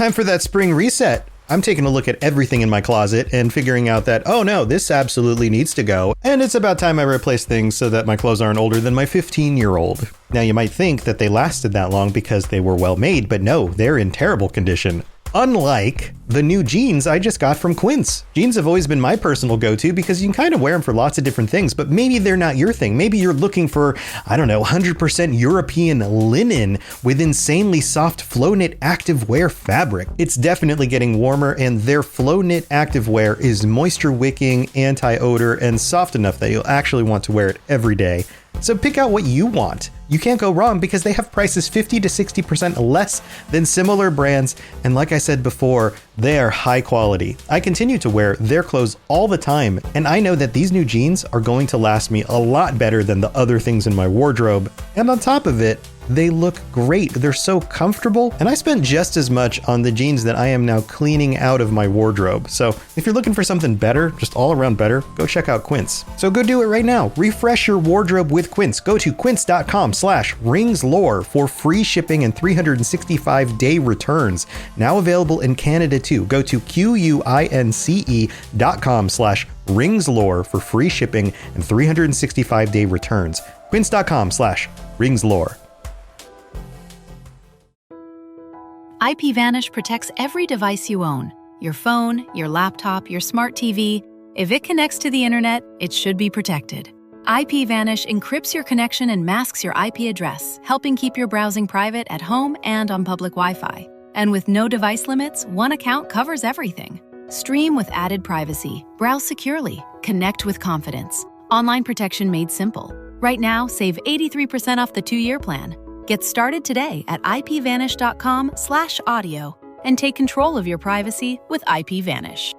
time for that spring reset. I'm taking a look at everything in my closet and figuring out that, oh no, this absolutely needs to go. And it's about time I replace things so that my clothes aren't older than my 15-year-old. Now you might think that they lasted that long because they were well made, but no, they're in terrible condition. Unlike the new jeans I just got from Quince. Jeans have always been my personal go-to because you can kind of wear them for lots of different things, but maybe they're not your thing. Maybe you're looking for, 100% European linen with insanely soft flow knit activewear fabric. It's definitely getting warmer, and their flow knit activewear is moisture wicking, anti-odor, and soft enough that you'll actually want to wear it every day. So pick out what you want. You can't go wrong because they have prices 50 to 60% less than similar brands. And like I said before, they are high quality. I continue to wear their clothes all the time, and I know that these new jeans are going to last me a lot better than the other things in my wardrobe. And on top of it, they look great. They're so comfortable, and I spent just as much on the jeans that I am now cleaning out of my wardrobe. So if you're looking for something better, just all around better, go check out Quince. So go do it right now. Refresh your wardrobe with Quince. Go to quince.com/ringslore for free shipping and 365-day returns. Now available in Canada too. Go to quince.com/ringslore for free shipping and 365-day returns. Quince.com/ringslore. IPVanish protects every device you own. Your phone, your laptop, your smart TV. If it connects to the internet, it should be protected. IPVanish encrypts your connection and masks your IP address, helping keep your browsing private at home and on public Wi-Fi. And with no device limits, one account covers everything. Stream with added privacy. Browse securely. Connect with confidence. Online protection made simple. Right now, save 83% off the 2-year plan. Get started today at ipvanish.com/audio and take control of your privacy with IPVanish.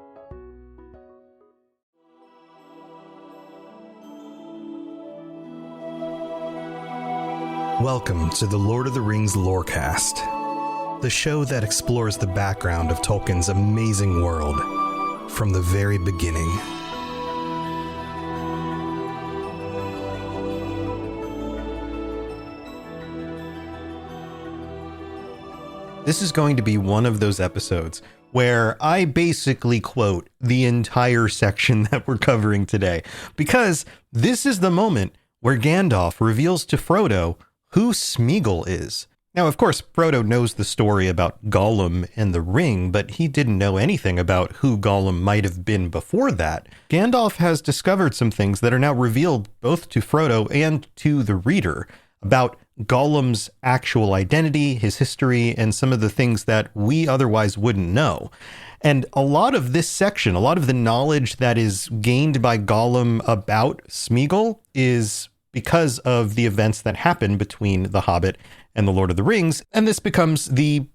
Welcome to the Lord of the Rings Lorecast, the show that explores the background of Tolkien's amazing world from the very beginning. This is going to be one of those episodes where I basically quote the entire section that we're covering today, because this is the moment where Gandalf reveals to Frodo who Smeagol is. Now, of course, Frodo knows the story about Gollum and the ring, but he didn't know anything about who Gollum might have been before that. Gandalf has discovered some things that are now revealed both to Frodo and to the reader about Gollum's actual identity, his history, and some of the things that we otherwise wouldn't know. And a lot of this section, a lot of the knowledge that is gained by Gollum about Smeagol is because of the events that happen between The Hobbit and The Lord of the Rings. And this becomes the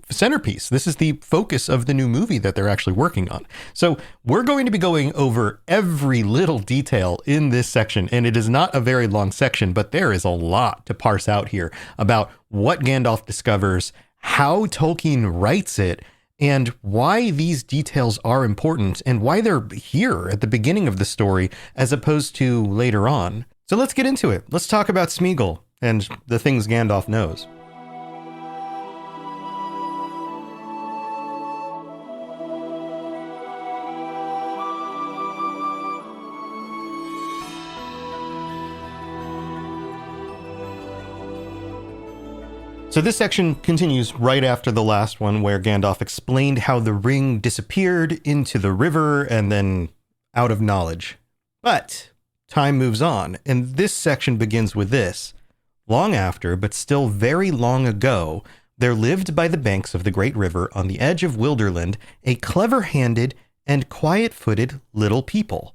centerpiece. This is the focus of the new movie that they're actually working on. So we're going to be going over every little detail in this section, and it is not a very long section, but there is a lot to parse out here about what Gandalf discovers, how Tolkien writes it, and why these details are important and why they're here at the beginning of the story as opposed to later on. So let's get into it. Let's talk about Smeagol and the things Gandalf knows. So this section continues right after the last one, where Gandalf explained how the ring disappeared into the river and then out of knowledge. But time moves on, and this section begins with this. Long after, but still very long ago, there lived by the banks of the great river on the edge of Wilderland a clever-handed and quiet-footed little people.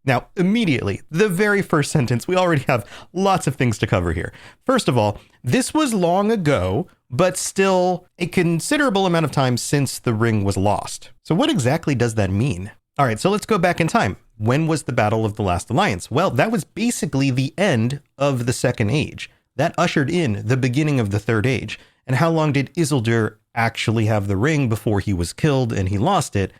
Now, immediately, the very first sentence, we already have lots of things to cover here. First of all, this was long ago, but still a considerable amount of time since the ring was lost. So what exactly does that mean? All right, so let's go back in time. When was the Battle of the Last Alliance? Well, that was basically the end of the Second Age. That ushered in the beginning of the Third Age. And how long did Isildur actually have the ring before he was killed and he lost it?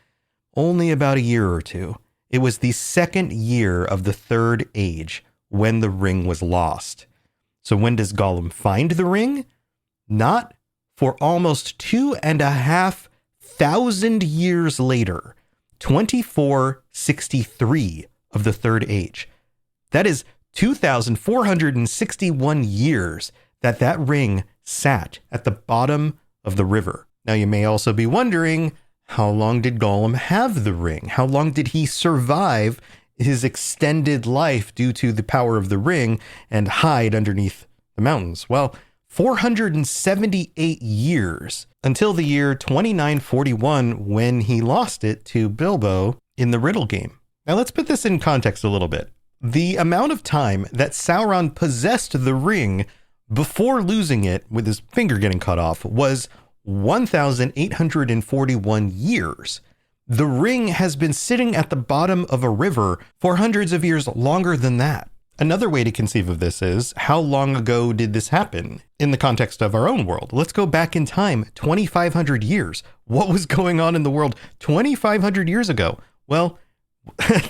Only about a year or two. It was the second year of the Third Age when the ring was lost. So when does Gollum find the ring? Not for almost 2,500 years later, 2463 of the Third Age. That is 2,461 years that ring sat at the bottom of the river. Now, you may also be wondering, how long did Gollum have the ring? How long did he survive his extended life due to the power of the ring and hide underneath the mountains? Well, 478 years, until the year 2941 when he lost it to Bilbo in the Riddle game. Now let's put this in context a little bit. The amount of time that Sauron possessed the ring before losing it with his finger getting cut off was 1,841 years. The ring has been sitting at the bottom of a river for hundreds of years longer than that. Another way to conceive of this is, how long ago did this happen in the context of our own world? Let's go back in time, 2,500 years. What was going on in the world 2,500 years ago? Well,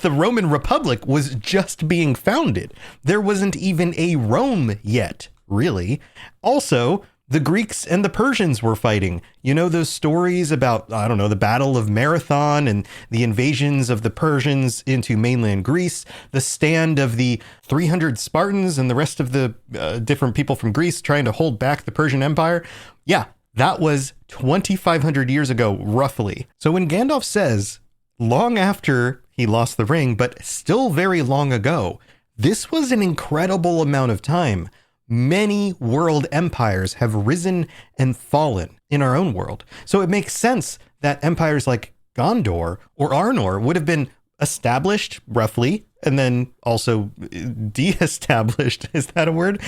the Roman Republic was just being founded. There wasn't even a Rome yet, really. Also, the Greeks and the Persians were fighting. You know those stories about, the Battle of Marathon and the invasions of the Persians into mainland Greece, the stand of the 300 Spartans and the rest of the different people from Greece trying to hold back the Persian Empire? Yeah, that was 2,500 years ago, roughly. So when Gandalf says, long after he lost the ring, but still very long ago, this was an incredible amount of time. Many world empires have risen and fallen in our own world. So it makes sense that empires like Gondor or Arnor would have been established roughly, and then also de-established, is that a word?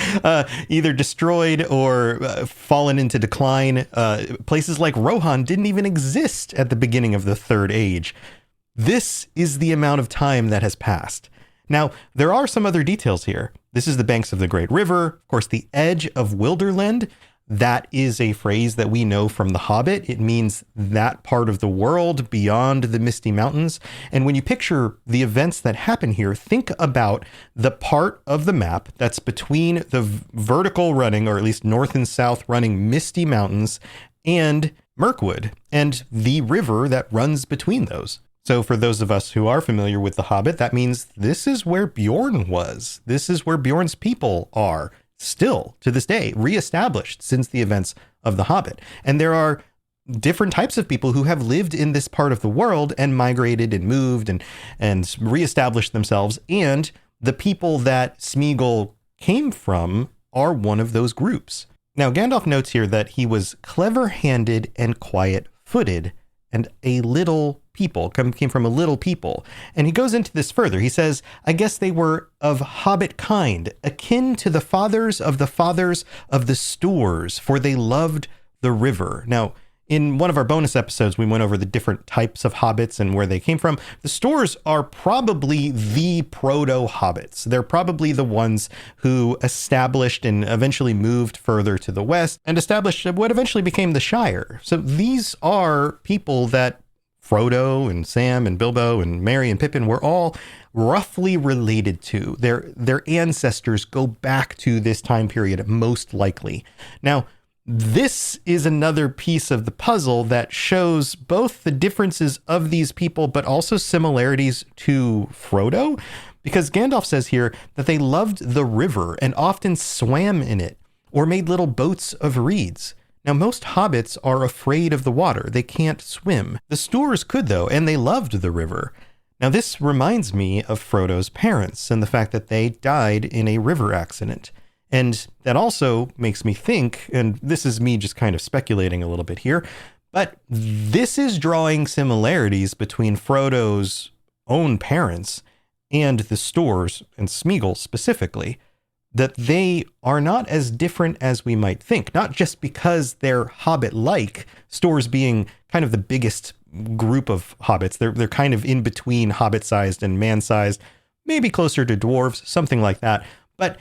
Either destroyed or fallen into decline. Places like Rohan didn't even exist at the beginning of the Third Age. This is the amount of time that has passed. Now, there are some other details here. This is the banks of the Great River, of course, the edge of Wilderland. That is a phrase that we know from The Hobbit. It means that part of the world beyond the Misty Mountains. And when you picture the events that happen here, think about the part of the map that's between the vertical running, or at least north and south running Misty Mountains, and Mirkwood, and the river that runs between those. So for those of us who are familiar with The Hobbit, that means this is where Bjorn was. This is where Bjorn's people are still to this day, reestablished since the events of The Hobbit. And there are different types of people who have lived in this part of the world and migrated and moved and reestablished themselves. And the people that Smeagol came from are one of those groups. Now, Gandalf notes here that he was clever-handed and quiet-footed, and a little people, came from a little people. And he goes into this further. He says, I guess they were of hobbit kind, akin to the fathers of the Stoors, for they loved the river. Now, in one of our bonus episodes, we went over the different types of hobbits and where they came from. The Stoors are probably the proto-hobbits. They're probably the ones who established and eventually moved further to the west and established what eventually became the Shire. So these are people that Frodo and Sam and Bilbo and Merry and Pippin were all roughly related to. Their ancestors go back to this time period, most likely. Now, this is another piece of the puzzle that shows both the differences of these people, but also similarities to Frodo, because Gandalf says here that they loved the river and often swam in it or made little boats of reeds. Now, most hobbits are afraid of the water. They can't swim. The Stoors could, though, and they loved the river. Now, this reminds me of Frodo's parents and the fact that they died in a river accident. And that also makes me think, and this is me just kind of speculating a little bit here, but this is drawing similarities between Frodo's own parents and the Stoors, and Smeagol specifically, that they are not as different as we might think, not just because they're hobbit-like, Stoors being kind of the biggest group of hobbits. They're kind of in between hobbit-sized and man-sized, maybe closer to dwarves, something like that. But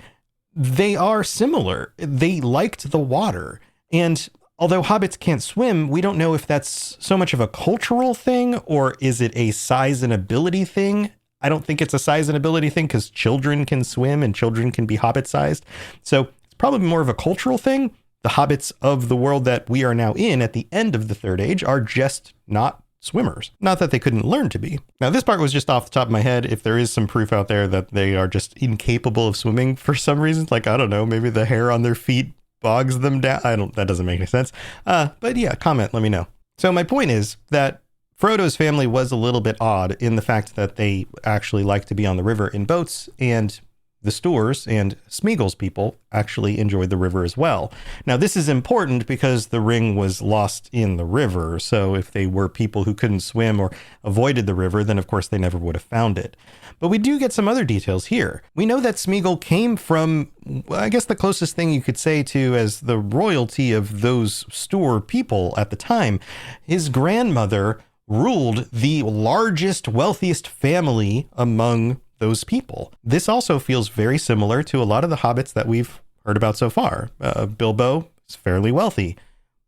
they are similar. They liked the water. And although hobbits can't swim, we don't know if that's so much of a cultural thing or is it a size and ability thing. I don't think it's a size and ability thing because children can swim and children can be hobbit sized. So it's probably more of a cultural thing. The hobbits of the world that we are now in at the end of the Third Age are just not swimmers. Not that they couldn't learn to be. Now, this part was just off the top of my head. If there is some proof out there that they are just incapable of swimming for some reason, like, I don't know, maybe the hair on their feet bogs them down. That doesn't make any sense. But yeah, comment, let me know. So my point is that Frodo's family was a little bit odd in the fact that they actually like to be on the river in boats, and the Stoors and Smeagol's people actually enjoyed the river as well. Now, this is important because the ring was lost in the river. So if they were people who couldn't swim or avoided the river, then of course they never would have found it. But we do get some other details here. We know that Smeagol came from, I guess, the closest thing you could say to as the royalty of those Stoor people at the time. His grandmother ruled the largest, wealthiest family among those people. This also feels very similar to a lot of the hobbits that we've heard about so far. Bilbo is fairly wealthy.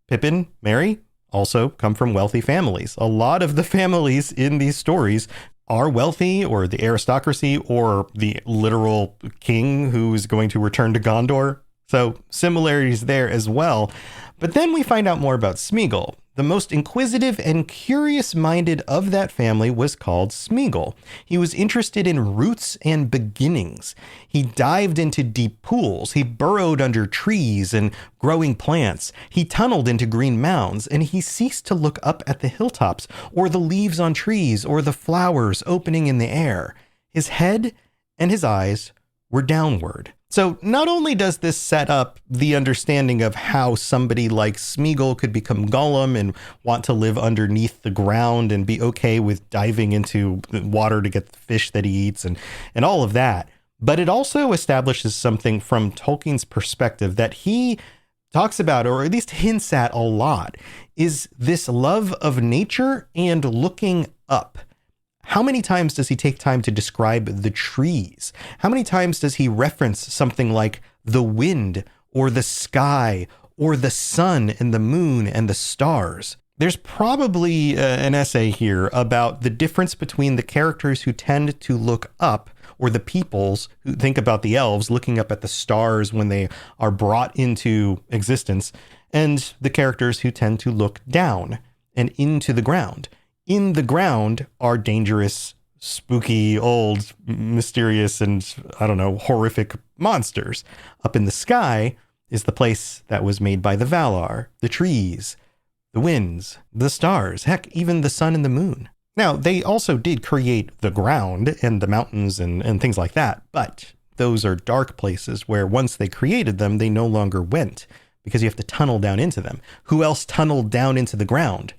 Pippin, Merry also come from wealthy families. A lot of the families in these stories are wealthy, or the aristocracy, or the literal king who is going to return to Gondor. So similarities there as well. But then we find out more about Smeagol. The most inquisitive and curious-minded of that family was called Smeagol. He was interested in roots and beginnings. He dived into deep pools. He burrowed under trees and growing plants. He tunneled into green mounds, and he ceased to look up at the hilltops, or the leaves on trees, or the flowers opening in the air. His head and his eyes were downward. So not only does this set up the understanding of how somebody like Smeagol could become Gollum and want to live underneath the ground and be okay with diving into water to get the fish that he eats and all of that, but it also establishes something from Tolkien's perspective that he talks about, or at least hints at a lot, is this love of nature and looking up. How many times does he take time to describe the trees? How many times does he reference something like the wind or the sky or the sun and the moon and the stars? There's probably an essay here about the difference between the characters who tend to look up, or the peoples who think about the elves looking up at the stars when they are brought into existence, and the characters who tend to look down and into the ground. In the ground are dangerous, spooky, old, mysterious, and, I don't know, horrific monsters. Up in the sky is the place that was made by the Valar, the trees, the winds, the stars, heck, even the sun and the moon. Now, they also did create the ground and the mountains and things like that, but those are dark places where once they created them, they no longer went, because you have to tunnel down into them. Who else tunneled down into the ground?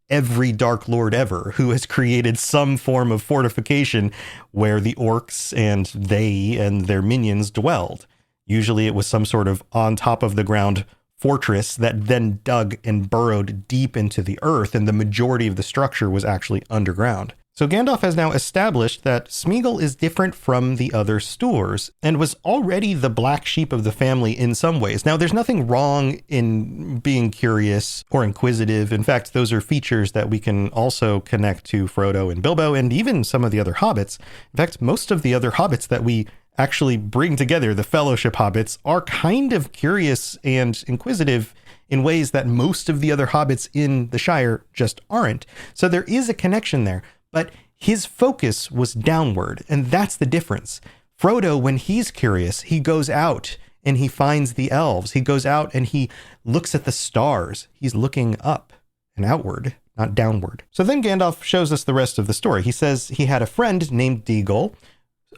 Every Dark Lord ever, who has created some form of fortification where the orcs and they and their minions dwelled. Usually it was some sort of on top of the ground fortress that then dug and burrowed deep into the earth, and the majority of the structure was actually underground. So Gandalf has now established that Smeagol is different from the other Stoors and was already the black sheep of the family in some ways. Now, there's nothing wrong in being curious or inquisitive. In fact, those are features that we can also connect to Frodo and Bilbo and even some of the other hobbits. In fact, most of the other hobbits that we actually bring together, the Fellowship hobbits, are kind of curious and inquisitive in ways that most of the other hobbits in the Shire just aren't. So there is a connection there. But his focus was downward, and that's the difference. Frodo, when he's curious, he goes out and he finds the elves. He goes out and he looks at the stars. He's looking up and outward, not downward. So then Gandalf shows us the rest of the story. He says he had a friend named Deagol,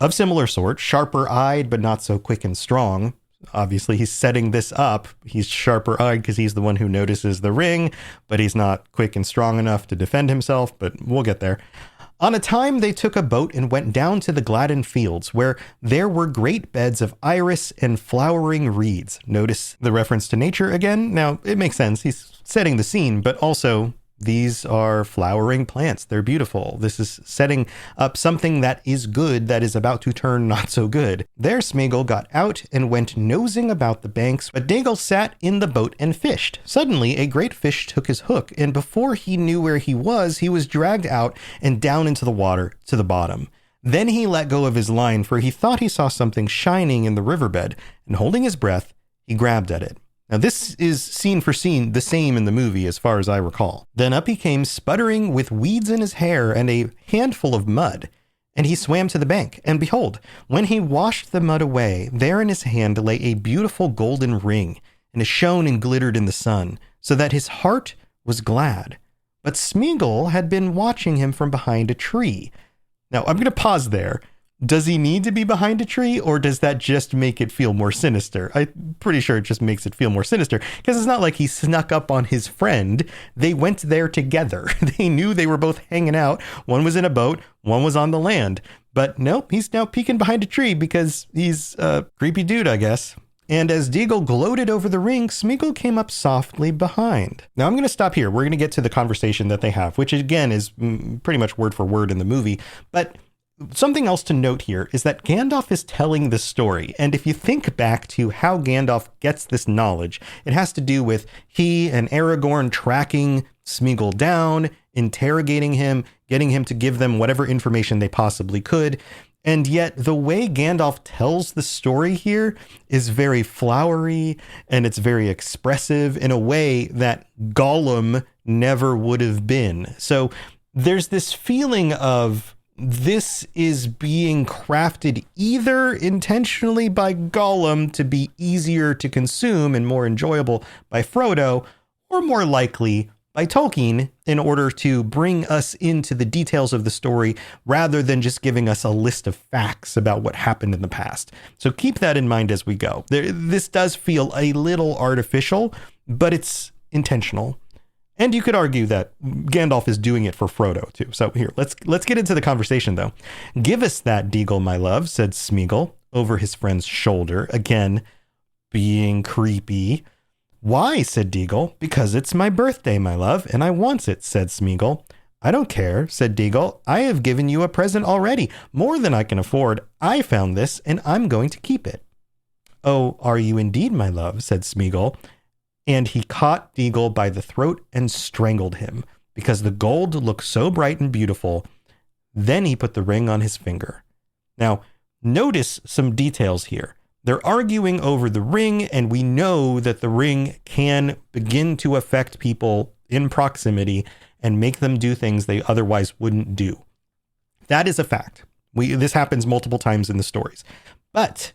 of similar sort, sharper-eyed but not so quick and strong. Obviously, he's setting this up. He's sharper-eyed because he's the one who notices the ring, but he's not quick and strong enough to defend himself, but we'll get there. On a time, they took a boat and went down to the Gladden Fields, where there were great beds of iris and flowering reeds. Notice the reference to nature again? Now, it makes sense. He's setting the scene, but also these are flowering plants. They're beautiful. This is setting up something that is good that is about to turn not so good. There Smeagol got out and went nosing about the banks, but Deagol sat in the boat and fished. Suddenly, a great fish took his hook, and before he knew where he was dragged out and down into the water to the bottom. Then he let go of his line, for he thought he saw something shining in the riverbed, and holding his breath, he grabbed at it. Now, this is scene for scene the same in the movie as far as I recall. Then up he came, sputtering with weeds in his hair and a handful of mud. And he swam to the bank, and behold, when he washed the mud away, there in his hand lay a beautiful golden ring, and it shone and glittered in the sun, so that his heart was glad. But Smeagol had been watching him from behind a tree. Now, I'm going to pause there. Does he need to be behind a tree, or does that just make it feel more sinister? I'm pretty sure it just makes it feel more sinister, because it's not like he snuck up on his friend. They went there together. They knew they were both hanging out. One was in a boat, one was on the land. But nope, he's now peeking behind a tree because he's a creepy dude, I guess. And as Deagle gloated over the ring, Smeagol came up softly behind. Now I'm going to stop here. We're going to get to the conversation that they have, which again is pretty much word for word in the movie. But something else to note here is that Gandalf is telling the story. And if you think back to how Gandalf gets this knowledge, it has to do with he and Aragorn tracking Smeagol down, interrogating him, getting him to give them whatever information they possibly could. And yet the way Gandalf tells the story here is very flowery, and it's very expressive in a way that Gollum never would have been. So there's this feeling of this is being crafted either intentionally by Gollum to be easier to consume and more enjoyable by Frodo, or more likely by Tolkien in order to bring us into the details of the story rather than just giving us a list of facts about what happened in the past. So keep that in mind as we go. This does feel a little artificial, but it's intentional. And you could argue that Gandalf is doing it for Frodo too. So here, let's get into the conversation though. "Give us that, Deagle, my love," said Smeagol over his friend's shoulder, again being creepy. "Why?" said Deagle. "Because it's my birthday, my love, and I wants it," said Smeagol. "I don't care," said Deagle. "I have given you a present already, more than I can afford. I found this, and I'm going to keep it." "Oh, are you indeed, my love?" said Smeagol. And he caught Deagle by the throat and strangled him, because the gold looked so bright and beautiful. Then he put the ring on his finger. Now, notice some details here. They're arguing over the ring, and we know that the ring can begin to affect people in proximity and make them do things they otherwise wouldn't do. That is a fact. This happens multiple times in the stories. But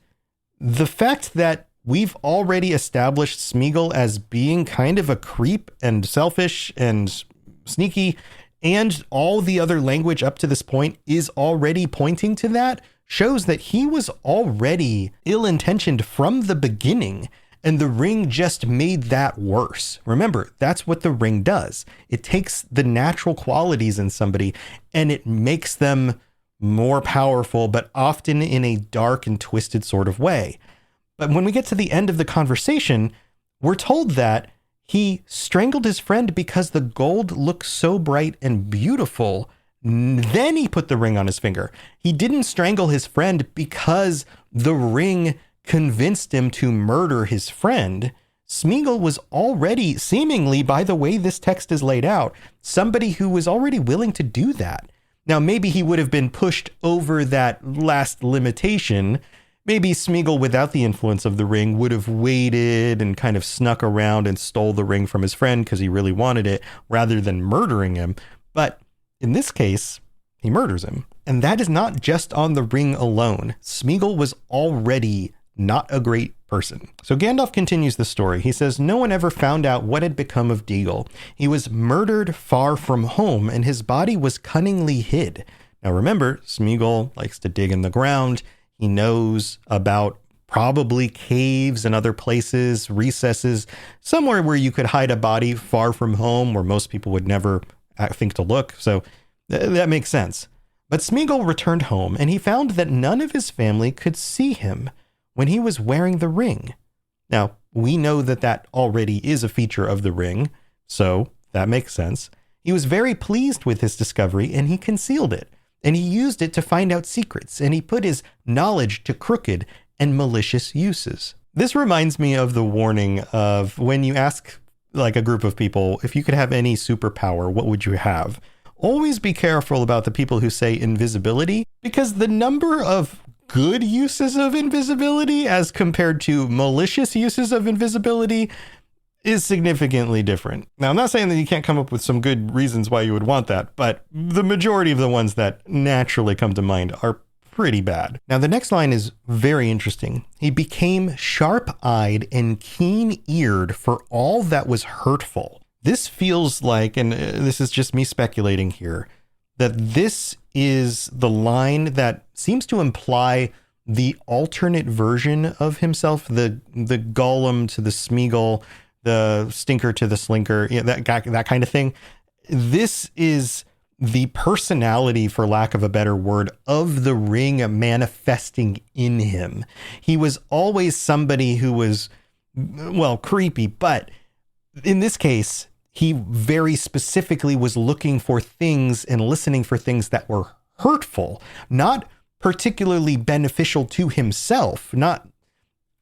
the fact that we've already established Smeagol as being kind of a creep and selfish and sneaky, and all the other language up to this point is already pointing to that, shows that he was already ill-intentioned from the beginning, and the ring just made that worse. Remember, that's what the ring does. It takes the natural qualities in somebody and it makes them more powerful, but often in a dark and twisted sort of way. But when we get to the end of the conversation, we're told that he strangled his friend because the gold looked so bright and beautiful. Then he put the ring on his finger. He didn't strangle his friend because the ring convinced him to murder his friend. Smeagol was already, seemingly by the way this text is laid out, somebody who was already willing to do that. Now, maybe he would have been pushed over that last limitation. Maybe Smeagol, without the influence of the ring, would have waited and kind of snuck around and stole the ring from his friend because he really wanted it, rather than murdering him. But in this case, he murders him. And that is not just on the ring alone. Smeagol was already not a great person. So Gandalf continues the story. He says, "No one ever found out what had become of Deagle. He was murdered far from home, and his body was cunningly hid." Now remember, Smeagol likes to dig in the ground. He knows about probably caves and other places, recesses, somewhere where you could hide a body far from home where most people would never think to look. So that makes sense. But Smeagol returned home, and he found that none of his family could see him when he was wearing the ring. Now, we know that that already is a feature of the ring, so that makes sense. He was very pleased with his discovery, and he concealed it. And he used it to find out secrets, and he put his knowledge to crooked and malicious uses. This reminds me of the warning of when you ask like a group of people, if you could have any superpower, what would you have? Always be careful about the people who say invisibility, because the number of good uses of invisibility as compared to malicious uses of invisibility is significantly different. Now, I'm not saying that you can't come up with some good reasons why you would want that, but the majority of the ones that naturally come to mind are pretty bad. Now, the next line is very interesting. He became sharp-eyed and keen-eared for all that was hurtful. This feels like, and this is just me speculating here, that this is the line that seems to imply the alternate version of himself, the Gollum to the Smeagol, the stinker to the slinker, that kind of thing. This is the personality, for lack of a better word, of the ring manifesting in him. He was always somebody who was, well, creepy, but in this case, he very specifically was looking for things and listening for things that were hurtful, not particularly beneficial to himself, not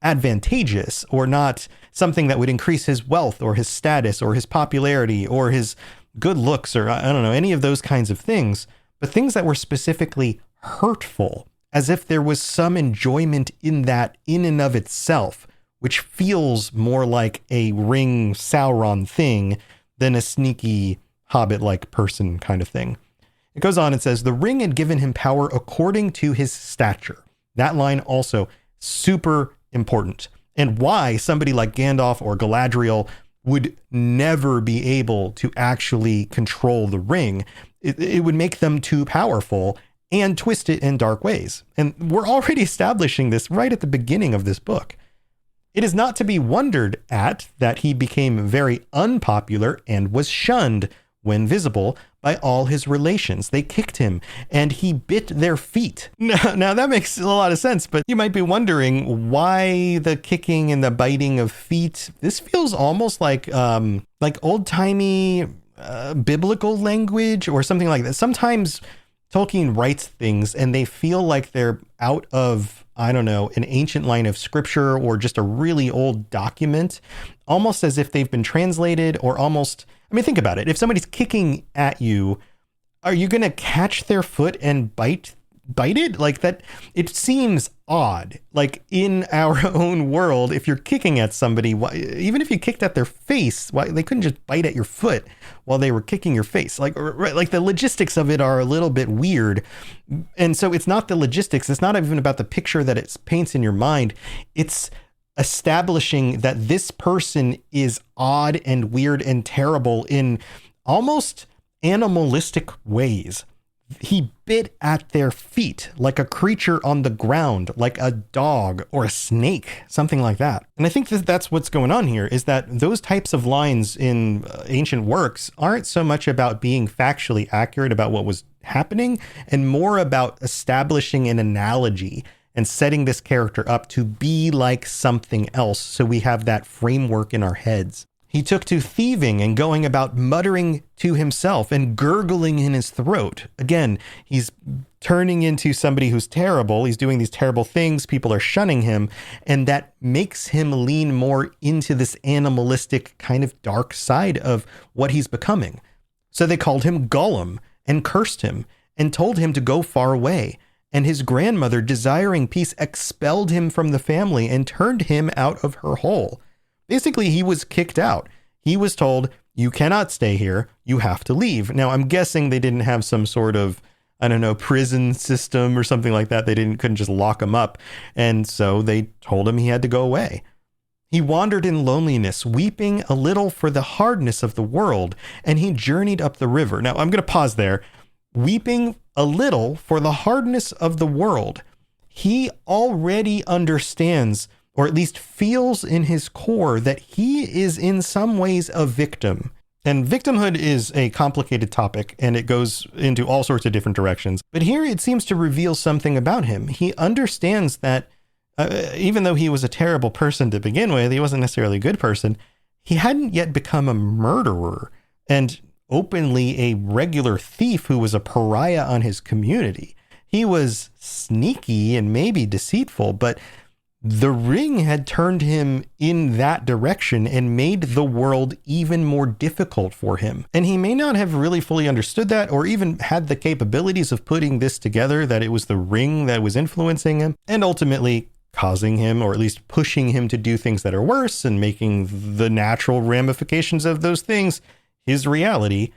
advantageous, or not something that would increase his wealth or his status or his popularity or his good looks, or I don't know, any of those kinds of things, but things that were specifically hurtful, as if there was some enjoyment in that in and of itself, which feels more like a ring Sauron thing than a sneaky hobbit-like person kind of thing. It goes on and says, the ring had given him power according to his stature. That line also super important. And why somebody like Gandalf or Galadriel would never be able to actually control the ring. It would make them too powerful and twist it in dark ways. And we're already establishing this right at the beginning of this book. It is not to be wondered at that he became very unpopular and was shunned when visible by all his relations. They kicked him and he bit their feet. Now that makes a lot of sense, but you might be wondering why the kicking and the biting of feet. This feels almost like old-timey biblical language or something like that. Sometimes Tolkien writes things and they feel like they're out of, I don't know, an ancient line of scripture or just a really old document, almost as if they've been translated, or almost, I mean, think about it. If somebody's kicking at you, are you going to catch their foot and bite it? Like that, it seems odd. Like in our own world, if you're kicking at somebody, even if you kicked at their face, why they couldn't just bite at your foot while they were kicking your face? Like the logistics of it are a little bit weird. And so it's not the logistics. It's not even about the picture that it paints in your mind. It's establishing that this person is odd and weird and terrible in almost animalistic ways. He bit at their feet like a creature on the ground, like a dog or a snake, something like that. And I think that's what's going on here, is that those types of lines in ancient works aren't so much about being factually accurate about what was happening and more about establishing an analogy and setting this character up to be like something else, so we have that framework in our heads. He took to thieving and going about muttering to himself and gurgling in his throat. Again, he's turning into somebody who's terrible. He's doing these terrible things. People are shunning him. And that makes him lean more into this animalistic kind of dark side of what he's becoming. So they called him Gollum and cursed him and told him to go far away. And his grandmother, desiring peace, expelled him from the family and turned him out of her hole. Basically, he was kicked out. He was told, you cannot stay here. You have to leave. Now, I'm guessing they didn't have some sort of, I don't know, prison system or something like that. They couldn't just lock him up. And so they told him he had to go away. He wandered in loneliness, weeping a little for the hardness of the world, and he journeyed up the river. Now, I'm going to pause there. Weeping a little for the hardness of the world. He already understands, or at least feels in his core, that he is in some ways a victim. And victimhood is a complicated topic, and it goes into all sorts of different directions. But here it seems to reveal something about him. He understands that even though he was a terrible person to begin with, he wasn't necessarily a good person. He hadn't yet become a murderer and openly a regular thief who was a pariah on his community. He was sneaky and maybe deceitful, but the ring had turned him in that direction and made the world even more difficult for him. And he may not have really fully understood that or even had the capabilities of putting this together, that it was the ring that was influencing him and ultimately causing him, or at least pushing him, to do things that are worse and making the natural ramifications of those things his reality.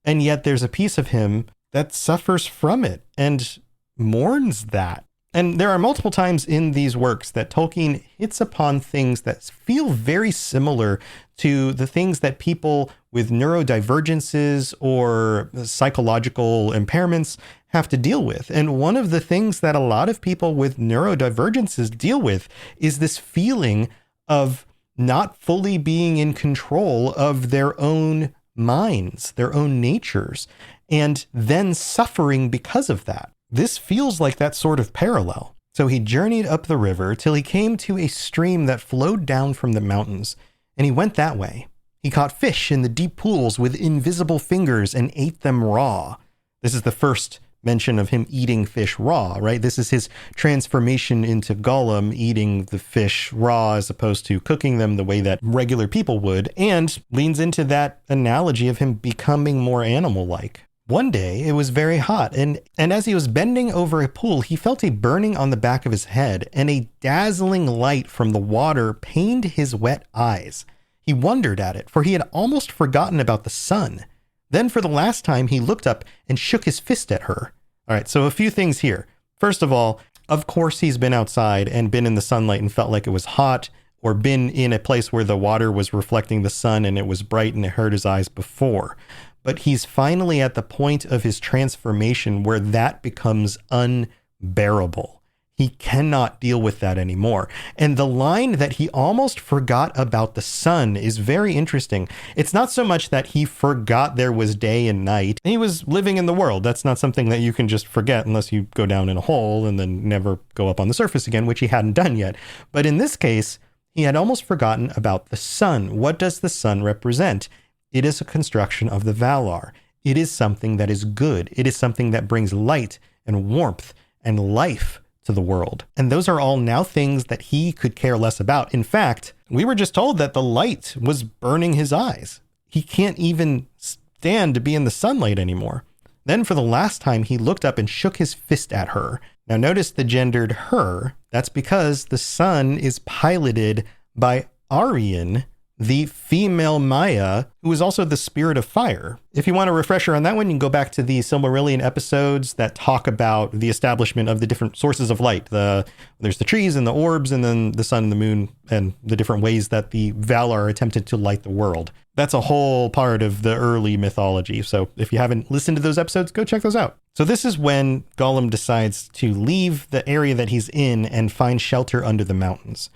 And yet there's a piece of him that suffers from it and mourns that. And there are multiple times in these works that Tolkien hits upon things that feel very similar to the things that people with neurodivergences or psychological impairments have to deal with. And one of the things that a lot of people with neurodivergences deal with is this feeling of not fully being in control of their own minds, their own natures, and then suffering because of that. This feels like that sort of parallel. So he journeyed up the river till he came to a stream that flowed down from the mountains, and he went that way. He caught fish in the deep pools with invisible fingers and ate them raw. This is the first mention of him eating fish raw, right? This is his transformation into Gollum, eating the fish raw as opposed to cooking them the way that regular people would, and leans into that analogy of him becoming more animal-like. One day, it was very hot, and as he was bending over a pool, he felt a burning on the back of his head, and a dazzling light from the water pained his wet eyes. He wondered at it, for he had almost forgotten about the sun. Then, for the last time, he looked up and shook his fist at her. All right, so a few things here. First of all, of course, he's been outside and been in the sunlight and felt like it was hot, or been in a place where the water was reflecting the sun and it was bright and it hurt his eyes before. But he's finally at the point of his transformation where that becomes unbearable. He cannot deal with that anymore. And the line that he almost forgot about the sun is very interesting. It's not so much that he forgot there was day and night. He was living in the world. That's not something that you can just forget unless you go down in a hole and then never go up on the surface again, which he hadn't done yet. But in this case, he had almost forgotten about the sun. What does the sun represent? It is a construction of the Valar. It is something that is good. It is something that brings light and warmth and life to the world. And those are all now things that he could care less about. In fact, we were just told that the light was burning his eyes. He can't even stand to be in the sunlight anymore. Then for the last time, he looked up and shook his fist at her. Now notice the gendered her. That's because the sun is piloted by Arien, the female Maya, who is also the spirit of fire. If you want a refresher on that one, you can go back to the Silmarillion episodes that talk about the establishment of the different sources of light. There's the trees and the orbs, and then the sun and the moon, and the different ways that the Valar attempted to light the world. That's a whole part of the early mythology. So if you haven't listened to those episodes, go check those out. So this is when Gollum decides to leave the area that he's in and find shelter under the mountains.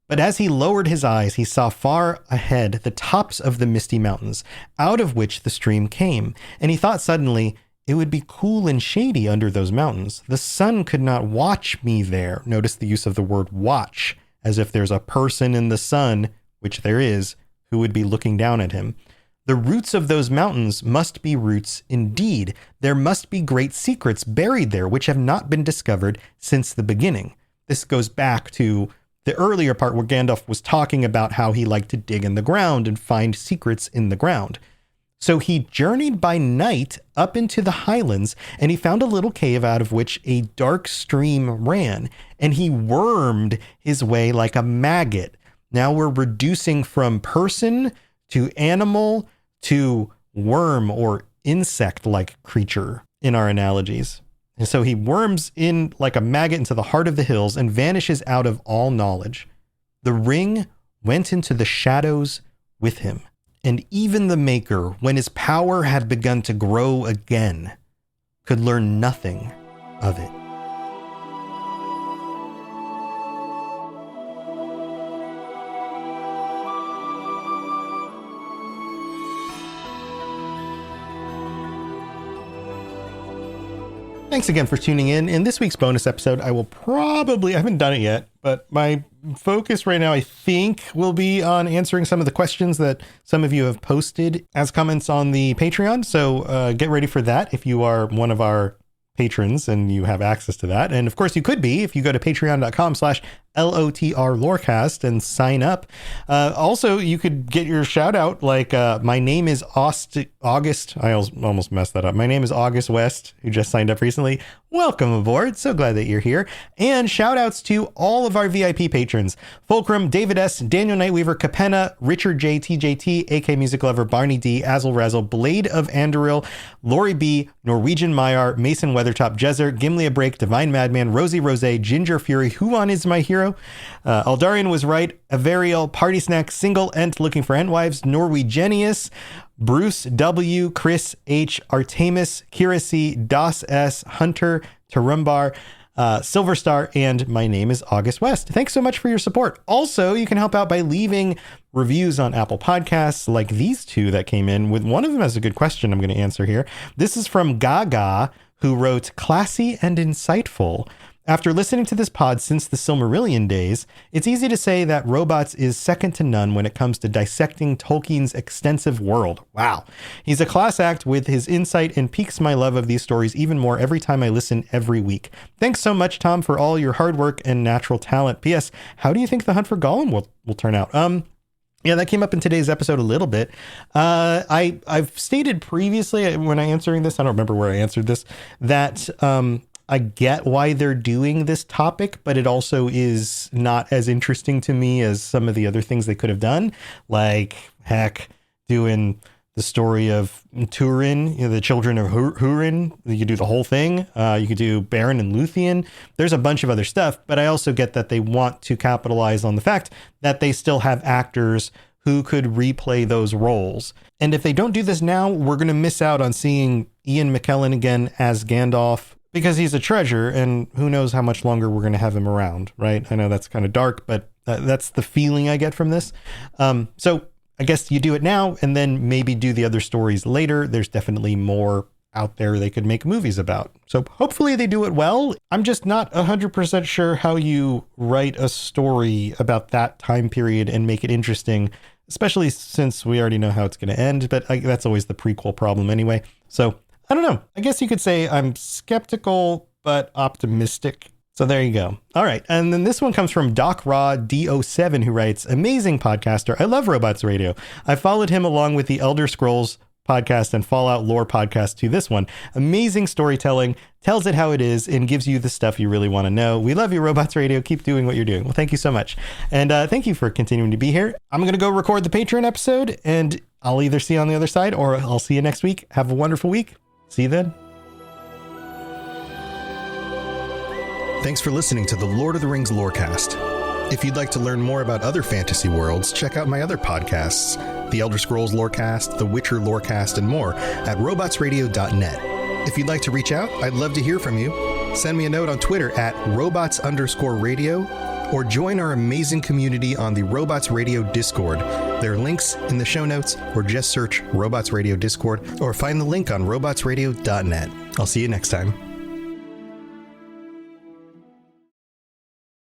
But as he lowered his eyes, he saw far ahead the tops of the misty mountains, out of which the stream came. And he thought suddenly, it would be cool and shady under those mountains. The sun could not watch me there. Notice the use of the word watch, as if there's a person in the sun, which there is, who would be looking down at him. The roots of those mountains must be roots indeed. There must be great secrets buried there, which have not been discovered since the beginning. This goes back to the earlier part where Gandalf was talking about how he liked to dig in the ground and find secrets in the ground. So he journeyed by night up into the highlands, and he found a little cave out of which a dark stream ran, and he wormed his way like a maggot. Now we're reducing from person to animal to worm or insect-like creature in our analogies. And so he worms in like a maggot into the heart of the hills and vanishes out of all knowledge. The ring went into the shadows with him. And even the Maker, when his power had begun to grow again, could learn nothing of it. Thanks again for tuning in. In this week's bonus episode, I haven't done it yet, but my focus right now, I think, will be on answering some of the questions that some of you have posted as comments on the Patreon. So get ready for that if you are one of our patrons and you have access to that. And of course you could be if you go to patreon.com/ LOTR Lorecast and sign up. Also, you could get your shout out. Like, my name is August. I almost messed that up. My name is August West, who just signed up recently. Welcome aboard. So glad that you're here. And shout outs to all of our VIP patrons: Fulcrum, David S., Daniel Nightweaver, Capenna, Richard J, TJT, AK Music Lover, Barney D, Azel Razzle, Blade of Andoril, Lori B, Norwegian Myar, Mason Weathertop, Jezer, Gimli Break, Divine Madman, Rosie Rose, Ginger Fury, Huon is my hero, Aldarian was right, Averial, Party Snack, Single Ent looking for Entwives, Norwegianius, Bruce W, Chris H, Artemis, Kira C, Das S, Hunter, Tarumbar, Silver Star, and my name is August West. Thanks so much for your support. Also, you can help out by leaving reviews on Apple Podcasts like these two that came in. With one of them has a good question I'm going to answer here. This is from Gaga, who wrote, "Classy and insightful. After listening to this pod since the Silmarillion days, it's easy to say that Robots is second to none when it comes to dissecting Tolkien's extensive world." Wow. He's a class act with his insight and piques my love of these stories even more every time I listen every week. Thanks so much, Tom, for all your hard work and natural talent. P.S. How do you think The Hunt for Gollum will turn out? Yeah, that came up in today's episode a little bit. I've stated previously when answering this, I don't remember where I answered this, that I get why they're doing this topic, but it also is not as interesting to me as some of the other things they could have done. Like, heck, doing the story of Turin, the children of Hurin. You could do the whole thing. You could do Baron and Luthien. There's a bunch of other stuff, but I also get that they want to capitalize on the fact that they still have actors who could replay those roles. And if they don't do this now, we're going to miss out on seeing Ian McKellen again as Gandalf, because he's a treasure, and who knows how much longer we're going to have him around, right? I know that's kind of dark, but that's the feeling I get from this. So I guess you do it now and then maybe do the other stories later. There's definitely more out there they could make movies about. So hopefully they do it well. I'm just not 100% sure how you write a story about that time period and make it interesting, especially since we already know how it's going to end. But that's always the prequel problem anyway. So I don't know. I guess you could say I'm skeptical, but optimistic. So there you go. All right. And then this one comes from Doc Raw D07, who writes, "Amazing podcaster. I love Robots Radio. I followed him along with the Elder Scrolls podcast and Fallout lore podcast to this one. Amazing storytelling, tells it how it is, and gives you the stuff you really want to know. We love you, Robots Radio. Keep doing what you're doing." Well, thank you so much. And thank you for continuing to be here. I'm going to go record the Patreon episode, and I'll either see you on the other side or I'll see you next week. Have a wonderful week. See you then. Thanks for listening to the Lord of the Rings Lorecast. If you'd like to learn more about other fantasy worlds, check out my other podcasts, the Elder Scrolls Lorecast, the Witcher Lorecast, and more at robotsradio.net. If you'd like to reach out, I'd love to hear from you. Send me a note on Twitter at robots_radio, or join our amazing community on the Robots Radio Discord. There are links in the show notes, or just search Robots Radio Discord, or find the link on robotsradio.net. I'll see you next time.